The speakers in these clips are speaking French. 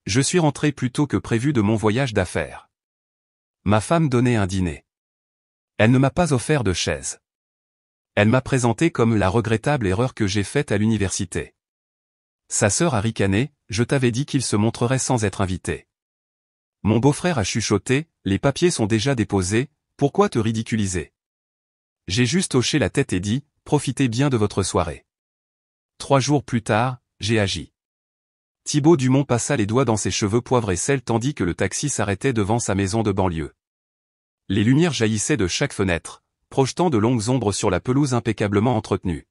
Je suis rentré plus tôt que prévu de mon voyage d'affaires. Ma femme donnait un dîner. Elle ne m'a pas offert de chaise. Elle m'a présenté comme la regrettable erreur que j'ai faite à l'université. Sa sœur a ricané, je t'avais dit qu'il se montrerait sans être invité. Mon beau-frère a chuchoté, les papiers sont déjà déposés, pourquoi te ridiculiser? J'ai juste hoché la tête et dit, profitez bien de votre soirée. 3 jours plus tard, j'ai agi. Thibaut Dumont passa les doigts dans ses cheveux poivre et sel tandis que le taxi s'arrêtait devant sa maison de banlieue. Les lumières jaillissaient de chaque fenêtre, projetant de longues ombres sur la pelouse impeccablement entretenue.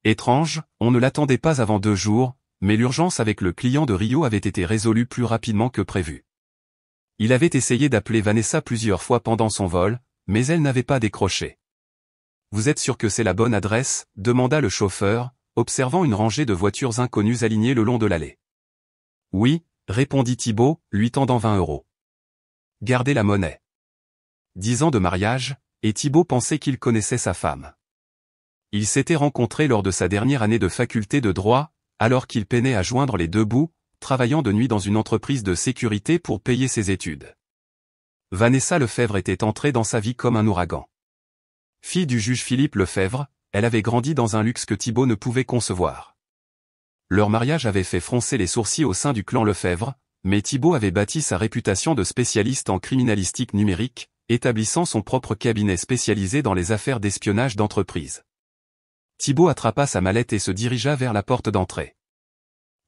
Étrange, on ne l'attendait pas avant 2 jours, mais l'urgence avec le client de Rio avait été résolue plus rapidement que prévu. Il avait essayé d'appeler Vanessa plusieurs fois pendant son vol, mais elle n'avait pas décroché. « Vous êtes sûr que c'est la bonne adresse ?» demanda le chauffeur, observant une rangée de voitures inconnues alignées le long de l'allée. « Oui », répondit Thibaut, lui tendant 20 €. « Gardez la monnaie. » 10 ans de mariage, et Thibaut pensait qu'il connaissait sa femme. Ils s'étaient rencontrés lors de sa dernière année de faculté de droit, alors qu'il peinait à joindre les 2 bouts, travaillant de nuit dans une entreprise de sécurité pour payer ses études. Vanessa Lefebvre était entrée dans sa vie comme un ouragan. Fille du juge Philippe Lefebvre, elle avait grandi dans un luxe que Thibaut ne pouvait concevoir. Leur mariage avait fait froncer les sourcils au sein du clan Lefebvre, mais Thibaut avait bâti sa réputation de spécialiste en criminalistique numérique, établissant son propre cabinet spécialisé dans les affaires d'espionnage d'entreprise. Thibaut attrapa sa mallette et se dirigea vers la porte d'entrée.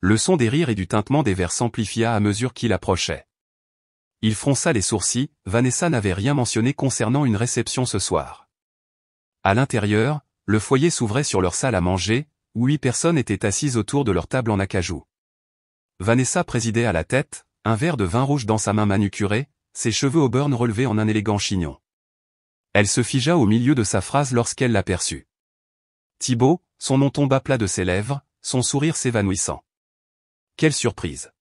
Le son des rires et du tintement des verres s'amplifia à mesure qu'il approchait. Il fronça les sourcils, Vanessa n'avait rien mentionné concernant une réception ce soir. À l'intérieur, le foyer s'ouvrait sur leur salle à manger, où 8 personnes étaient assises autour de leur table en acajou. Vanessa présidait à la tête, un verre de vin rouge dans sa main manucurée, ses cheveux auburn relevés en un élégant chignon. Elle se figea au milieu de sa phrase lorsqu'elle l'aperçut. Thibaut, son nom tomba plat de ses lèvres, son sourire s'évanouissant. Quelle surprise!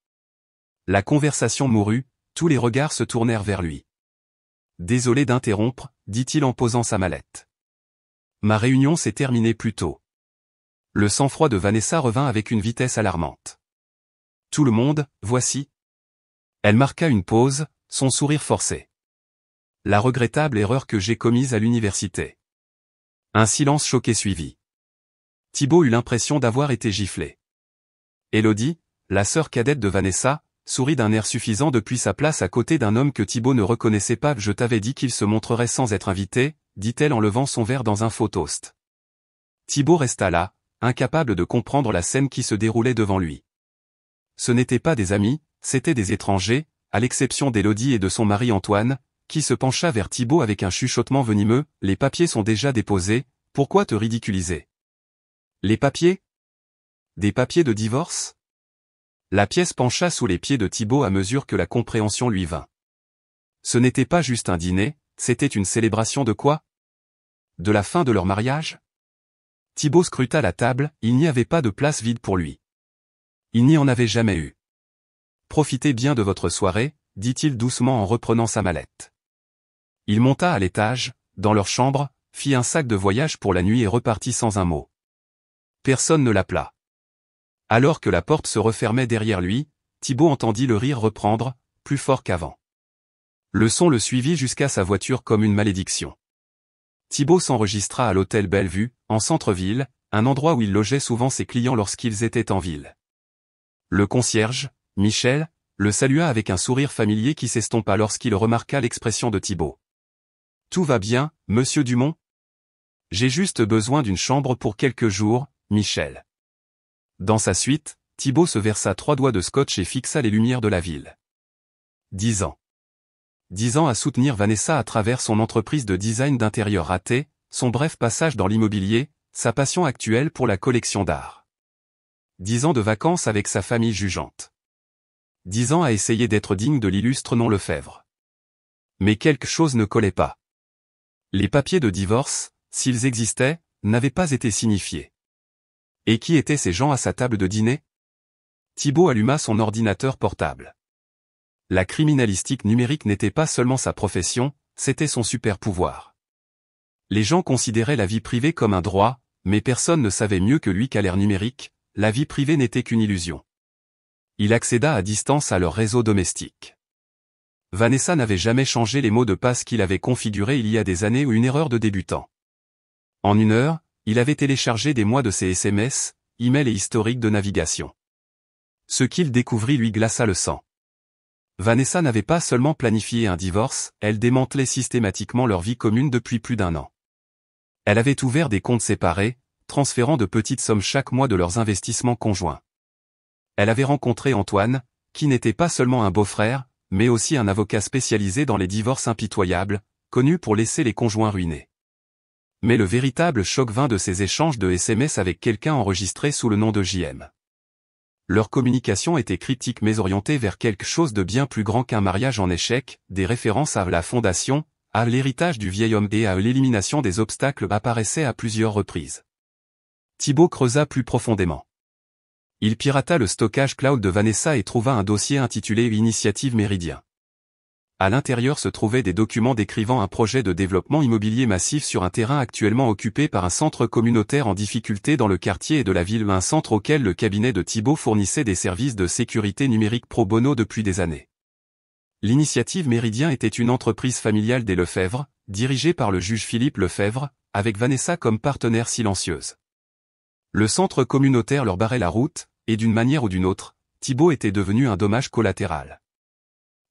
La conversation mourut, tous les regards se tournèrent vers lui. Désolé d'interrompre, dit-il en posant sa mallette. Ma réunion s'est terminée plus tôt. Le sang-froid de Vanessa revint avec une vitesse alarmante. Tout le monde, voici. Elle marqua une pause, son sourire forcé. La regrettable erreur que j'ai commise à l'université. Un silence choqué suivit. Thibaut eut l'impression d'avoir été giflé. Élodie, la sœur cadette de Vanessa, sourit d'un air suffisant depuis sa place à côté d'un homme que Thibaut ne reconnaissait pas. Je t'avais dit qu'il se montrerait sans être invité, dit-elle en levant son verre dans un faux toast. Thibaut resta là, incapable de comprendre la scène qui se déroulait devant lui. Ce n'étaient pas des amis, c'étaient des étrangers, à l'exception d'Élodie et de son mari Antoine, qui se pencha vers Thibaut avec un chuchotement venimeux. Les papiers sont déjà déposés, pourquoi te ridiculiser? Les papiers? Des papiers de divorce? La pièce pencha sous les pieds de Thibaut à mesure que la compréhension lui vint. Ce n'était pas juste un dîner, c'était une célébration de quoi? De la fin de leur mariage? Thibaut scruta la table, il n'y avait pas de place vide pour lui. Il n'y en avait jamais eu. Profitez bien de votre soirée, dit-il doucement en reprenant sa mallette. Il monta à l'étage, dans leur chambre, fit un sac de voyage pour la nuit et repartit sans un mot. Personne ne l'appela. Alors que la porte se refermait derrière lui, Thibaut entendit le rire reprendre, plus fort qu'avant. Le son le suivit jusqu'à sa voiture comme une malédiction. Thibaut s'enregistra à l'hôtel Bellevue, en centre-ville, un endroit où il logeait souvent ses clients lorsqu'ils étaient en ville. Le concierge, Michel, le salua avec un sourire familier qui s'estompa lorsqu'il remarqua l'expression de Thibaut. « Tout va bien, monsieur Dumont ? J'ai juste besoin d'une chambre pour quelques jours, Michel. » Dans sa suite, Thibaut se versa 3 doigts de scotch et fixa les lumières de la ville. 10 ans. 10 ans à soutenir Vanessa à travers son entreprise de design d'intérieur raté, son bref passage dans l'immobilier, sa passion actuelle pour la collection d'art. 10 ans de vacances avec sa famille jugeante. 10 ans à essayer d'être digne de l'illustre nom Lefebvre. Mais quelque chose ne collait pas. Les papiers de divorce, s'ils existaient, n'avaient pas été signifiés. Et qui étaient ces gens à sa table de dîner? Thibaut alluma son ordinateur portable. La criminalistique numérique n'était pas seulement sa profession, c'était son super pouvoir. Les gens considéraient la vie privée comme un droit, mais personne ne savait mieux que lui qu'à l'ère numérique, la vie privée n'était qu'une illusion. Il accéda à distance à leur réseau domestique. Vanessa n'avait jamais changé les mots de passe qu'il avait configurés il y a des années ou une erreur de débutant. En 1 heure, il avait téléchargé des mois de ses SMS, emails et historiques de navigation. Ce qu'il découvrit lui glaça le sang. Vanessa n'avait pas seulement planifié un divorce, elle démantelait systématiquement leur vie commune depuis plus d'1 an. Elle avait ouvert des comptes séparés, transférant de petites sommes chaque mois de leurs investissements conjoints. Elle avait rencontré Antoine, qui n'était pas seulement un beau-frère, mais aussi un avocat spécialisé dans les divorces impitoyables, connu pour laisser les conjoints ruinés. Mais le véritable choc vint de ces échanges de SMS avec quelqu'un enregistré sous le nom de JM. Leur communication était cryptique mais orientée vers quelque chose de bien plus grand qu'un mariage en échec, des références à la fondation, à l'héritage du vieil homme et à l'élimination des obstacles apparaissaient à plusieurs reprises. Thibaut creusa plus profondément. Il pirata le stockage cloud de Vanessa et trouva un dossier intitulé Initiative Méridien. À l'intérieur se trouvaient des documents décrivant un projet de développement immobilier massif sur un terrain actuellement occupé par un centre communautaire en difficulté dans le quartier et de la ville, un centre auquel le cabinet de Thibaut fournissait des services de sécurité numérique pro bono depuis des années. L'Initiative Méridien était une entreprise familiale des Lefebvre, dirigée par le juge Philippe Lefebvre, avec Vanessa comme partenaire silencieuse. Le centre communautaire leur barrait la route, et d'une manière ou d'une autre, Thibaut était devenu un dommage collatéral.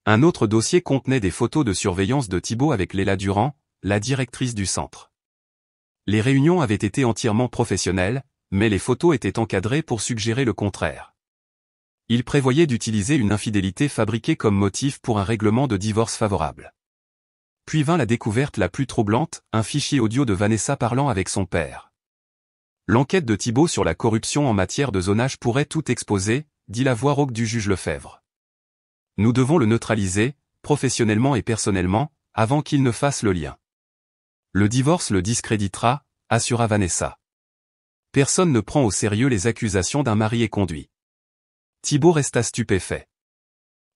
Un autre dossier contenait des photos de surveillance de Thibaut avec Léla Durand, la directrice du centre. Les réunions avaient été entièrement professionnelles, mais les photos étaient encadrées pour suggérer le contraire. Il prévoyait d'utiliser une infidélité fabriquée comme motif pour un règlement de divorce favorable. Puis vint la découverte la plus troublante, un fichier audio de Vanessa parlant avec son père. L'enquête de Thibaut sur la corruption en matière de zonage pourrait tout exposer, dit la voix rauque du juge Lefebvre. Nous devons le neutraliser, professionnellement et personnellement, avant qu'il ne fasse le lien. Le divorce le discréditera, assura Vanessa. Personne ne prend au sérieux les accusations d'un mari éconduit. Thibaut resta stupéfait.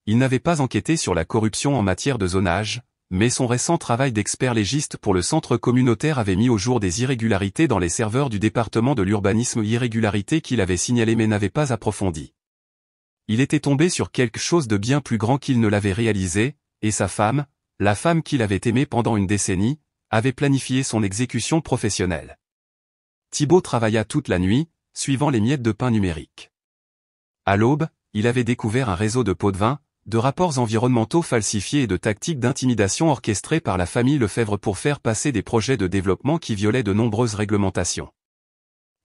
Il n'avait pas enquêté sur la corruption en matière de zonage, mais son récent travail d'expert légiste pour le centre communautaire avait mis au jour des irrégularités dans les serveurs du département de l'urbanisme, irrégularités qu'il avait signalées mais n'avait pas approfondies. Il était tombé sur quelque chose de bien plus grand qu'il ne l'avait réalisé, et sa femme, la femme qu'il avait aimée pendant une décennie, avait planifié son exécution professionnelle. Thibaut travailla toute la nuit, suivant les miettes de pain numériques. À l'aube, il avait découvert un réseau de pots de vin, de rapports environnementaux falsifiés et de tactiques d'intimidation orchestrées par la famille Lefebvre pour faire passer des projets de développement qui violaient de nombreuses réglementations.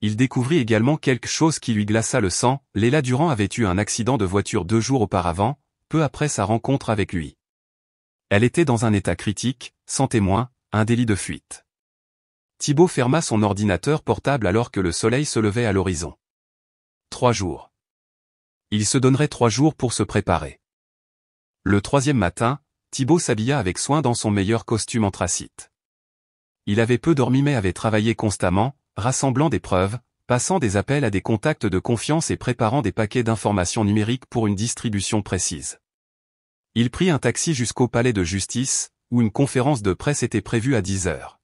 Il découvrit également quelque chose qui lui glaça le sang, Léla Durand avait eu un accident de voiture 2 jours auparavant, peu après sa rencontre avec lui. Elle était dans un état critique, sans témoin, un délit de fuite. Thibaut ferma son ordinateur portable alors que le soleil se levait à l'horizon. 3 jours. Il se donnerait 3 jours pour se préparer. Le 3e matin, Thibaut s'habilla avec soin dans son meilleur costume anthracite. Il avait peu dormi mais avait travaillé constamment, rassemblant des preuves, passant des appels à des contacts de confiance et préparant des paquets d'informations numériques pour une distribution précise. Il prit un taxi jusqu'au palais de justice, où une conférence de presse était prévue à 10 heures.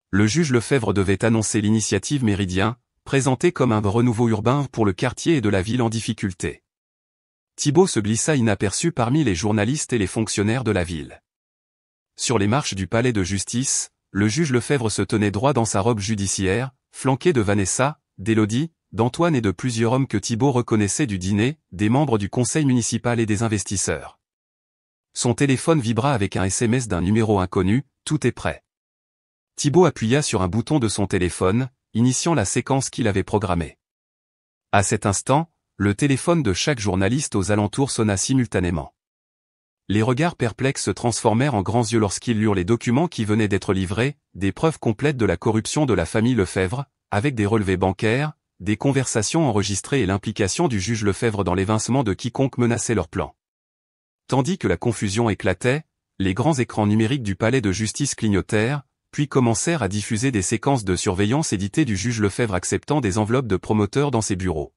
Le juge Lefebvre devait annoncer l'initiative Méridien, présentée comme un renouveau urbain pour le quartier et de la ville en difficulté. Thibaut se glissa inaperçu parmi les journalistes et les fonctionnaires de la ville. Sur les marches du palais de justice, le juge Lefebvre se tenait droit dans sa robe judiciaire, flanqué de Vanessa, d'Élodie, d'Antoine et de plusieurs hommes que Thibaut reconnaissait du dîner, des membres du conseil municipal et des investisseurs. Son téléphone vibra avec un SMS d'un numéro inconnu, tout est prêt. Thibaut appuya sur un bouton de son téléphone, initiant la séquence qu'il avait programmée. À cet instant, le téléphone de chaque journaliste aux alentours sonna simultanément. Les regards perplexes se transformèrent en grands yeux lorsqu'ils lurent les documents qui venaient d'être livrés, des preuves complètes de la corruption de la famille Lefebvre, avec des relevés bancaires, des conversations enregistrées et l'implication du juge Lefebvre dans l'évincement de quiconque menaçait leur plan. Tandis que la confusion éclatait, les grands écrans numériques du palais de justice clignotèrent, puis commencèrent à diffuser des séquences de surveillance éditées du juge Lefebvre acceptant des enveloppes de promoteurs dans ses bureaux.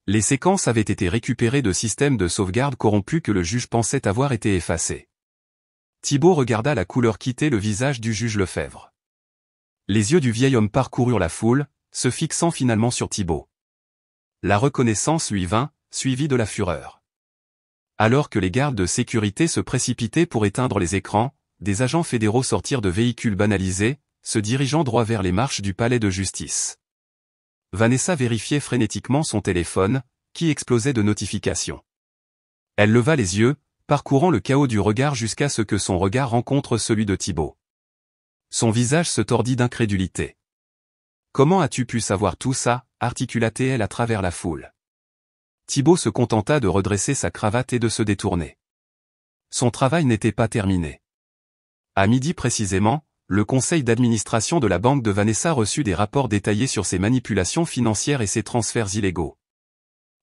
Les séquences avaient été récupérées de systèmes de sauvegarde corrompus que le juge pensait avoir été effacés. Thibaut regarda la couleur quitter le visage du juge Lefebvre. Les yeux du vieil homme parcoururent la foule, se fixant finalement sur Thibaut. La reconnaissance lui vint, suivi de la fureur. Alors que les gardes de sécurité se précipitaient pour éteindre les écrans, des agents fédéraux sortirent de véhicules banalisés, se dirigeant droit vers les marches du palais de justice. Vanessa vérifiait frénétiquement son téléphone, qui explosait de notifications. Elle leva les yeux, parcourant le chaos du regard jusqu'à ce que son regard rencontre celui de Thibaut. Son visage se tordit d'incrédulité. « Comment as-tu pu savoir tout ça ?» articula-t-elle à travers la foule. Thibaut se contenta de redresser sa cravate et de se détourner. Son travail n'était pas terminé. À midi précisément, le conseil d'administration de la banque de Vanessa reçut des rapports détaillés sur ses manipulations financières et ses transferts illégaux.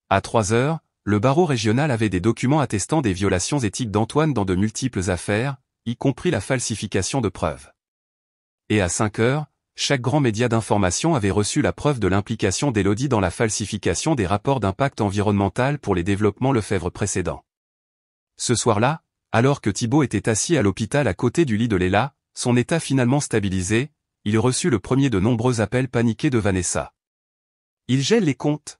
À 3 heures, le barreau régional avait des documents attestant des violations éthiques d'Antoine dans de multiples affaires, y compris la falsification de preuves. Et à 5 heures, chaque grand média d'information avait reçu la preuve de l'implication d'Élodie dans la falsification des rapports d'impact environnemental pour les développements Lefebvre précédents. Ce soir-là, alors que Thibaut était assis à l'hôpital à côté du lit de Léla, son état finalement stabilisé, il reçut le premier de nombreux appels paniqués de Vanessa. « Ils gèlent les comptes.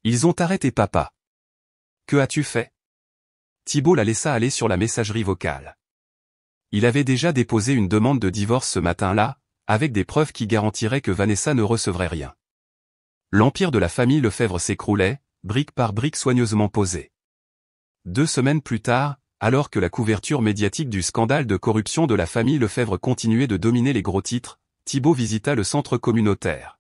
Ils ont arrêté papa. Que as-tu fait ?» Thibaut la laissa aller sur la messagerie vocale. Il avait déjà déposé une demande de divorce ce matin-là, avec des preuves qui garantiraient que Vanessa ne recevrait rien. L'empire de la famille Lefebvre s'écroulait, brique par brique soigneusement posée. 2 semaines plus tard, alors que la couverture médiatique du scandale de corruption de la famille Lefebvre continuait de dominer les gros titres, Thibaut visita le centre communautaire.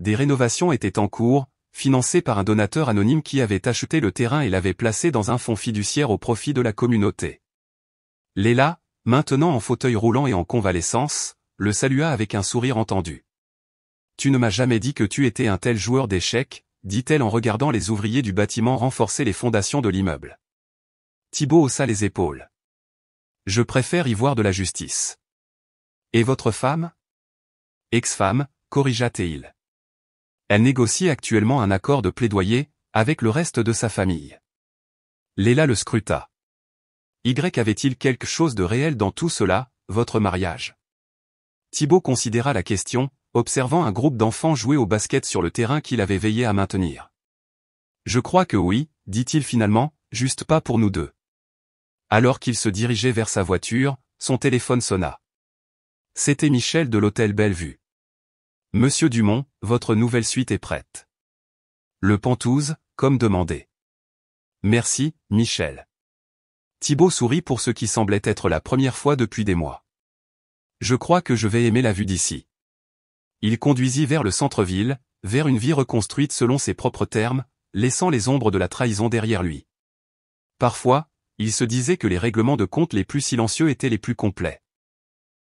Des rénovations étaient en cours, financées par un donateur anonyme qui avait acheté le terrain et l'avait placé dans un fonds fiduciaire au profit de la communauté. Léla, maintenant en fauteuil roulant et en convalescence, le salua avec un sourire entendu. « Tu ne m'as jamais dit que tu étais un tel joueur d'échecs, » dit-elle en regardant les ouvriers du bâtiment renforcer les fondations de l'immeuble. Thibaut haussa les épaules. « Je préfère y voir de la justice. »« Et votre femme ?»« Ex-femme, » corrigea Théil. Elle négocie actuellement un accord de plaidoyer, avec le reste de sa famille. Léla le scruta. « Y avait-il quelque chose de réel dans tout cela, votre mariage ?» Thibaut considéra la question, observant un groupe d'enfants jouer au basket sur le terrain qu'il avait veillé à maintenir. « Je crois que oui, dit-il finalement, juste pas pour nous deux. » Alors qu'il se dirigeait vers sa voiture, son téléphone sonna. C'était Michel de l'hôtel Bellevue. « Monsieur Dumont, votre nouvelle suite est prête. » Le Pentouze, comme demandé. « Merci, Michel. » Thibaut sourit pour ce qui semblait être la première fois depuis des mois. « Je crois que je vais aimer la vue d'ici. » Il conduisit vers le centre-ville, vers une vie reconstruite selon ses propres termes, laissant les ombres de la trahison derrière lui. Parfois, il se disait que les règlements de compte les plus silencieux étaient les plus complets.